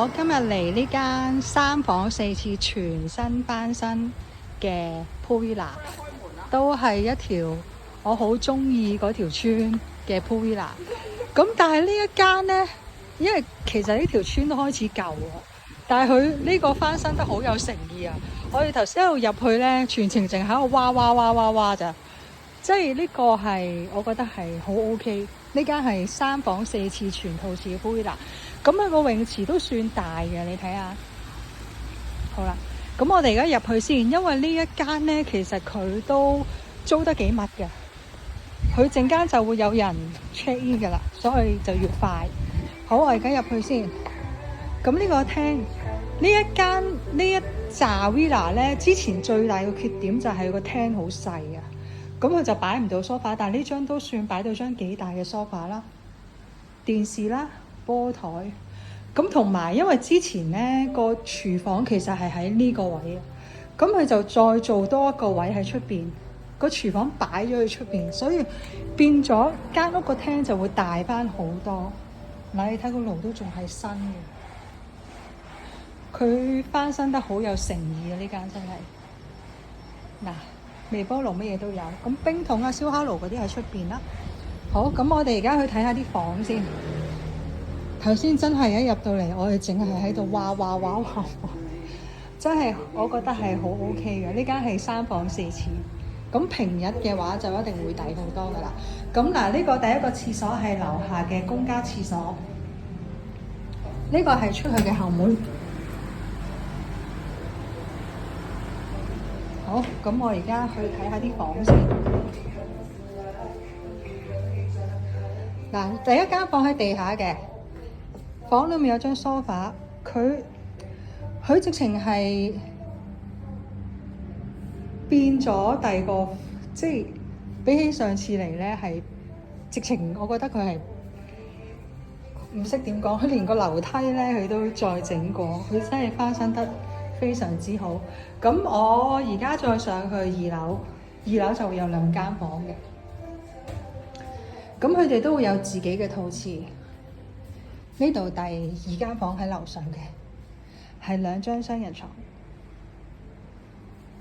我今日嚟呢間3房4廁全新翻新嘅 pool villa，都係一條我好中意嗰條村嘅 pool villa。咁但係呢一間呢，因為其實呢條村都開始舊喎，但係佢呢個翻新得好有誠意啊！我哋頭先一路入去呢，全程淨喺度哇咋，即係呢個係我覺得係好 OK。呢間係3房4廁全套式嘅 pool villa，咁佢個泳池都算大嘅，你睇下。好啦，咁我哋而家入去先，因為呢一間呢，其實佢都租得幾密嘅，佢陣間就會有人 check in 噶啦，所以就要快。好，我而家入去先。咁呢個廳，呢一紮 villa 呢，之前最大嘅缺點就係個廳好細啊。咁佢就擺唔到 sofa， 但係呢張都算擺到張幾大嘅 sofa 啦，電視啦，波台。咁同埋因為之前呢個廚房其實係喺呢個位，咁佢就再做多一個位喺出邊，個廚房擺咗喺出邊，所以變咗間屋個廳就會大翻好多。嗱，你睇個爐都仲係新嘅，佢翻新得好有誠意啊！呢間真係嗱。微波爐乜嘢都有，咁冰桶啊、燒烤爐嗰啲喺出邊啦。好，咁我哋而家去睇下啲房先。頭先真係一入到嚟，我哋淨係喺度哇，真係我覺得係好 OK 嘅。呢間係3房4廁，咁平日嘅話就一定會抵好多噶啦。咁嗱，呢個第一個廁所係樓下嘅公家廁所，呢個係出去嘅後門。好，咁我而家去睇下啲房先。嗱，第一間房喺地下嘅，房裏面有張 sofa， 佢直情係變咗第二個，即係比起上次嚟咧，係直情我覺得佢係唔識點講，佢連個樓梯咧佢都再整過，佢真係翻新得非常之好。咁我而家再上去2樓，就會有2間房嘅。咁佢哋都會有自己嘅套廁。呢度第2間房喺樓上嘅，係2張雙人床，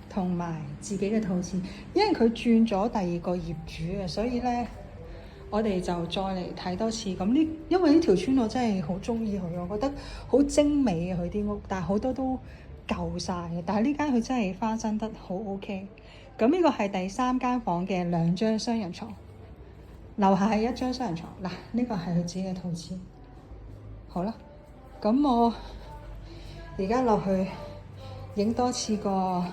同埋自己嘅套廁。因為佢轉咗第2個業主啊，所以咧我哋就再嚟睇多次。咁因為呢條村我真係好中意佢，我覺得好精美啊佢啲屋，但係好多都舊晒嘅，但係呢間佢真係翻新得好 OK。咁呢個係第3間房嘅2張雙人床，樓下係1張雙人床。嗱，呢個係佢自己嘅套廁。好啦，咁我而家落去影多次個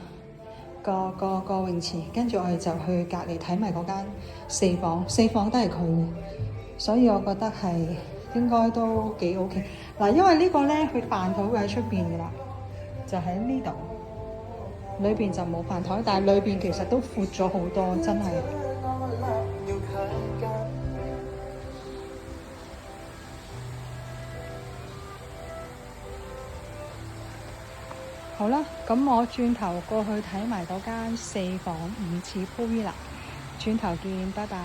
泳池，跟住我哋就去隔離睇埋嗰間4房都係佢嘅，所以我覺得係應該都幾 OK。嗱，因為呢個咧佢飯台會喺出邊㗎啦。就喺呢度，裏邊就冇飯台，但係裏邊其實都闊咗好多，真係。好啦，咁我轉頭過去睇埋嗰間4房5廁 pool villa，轉頭見，拜拜。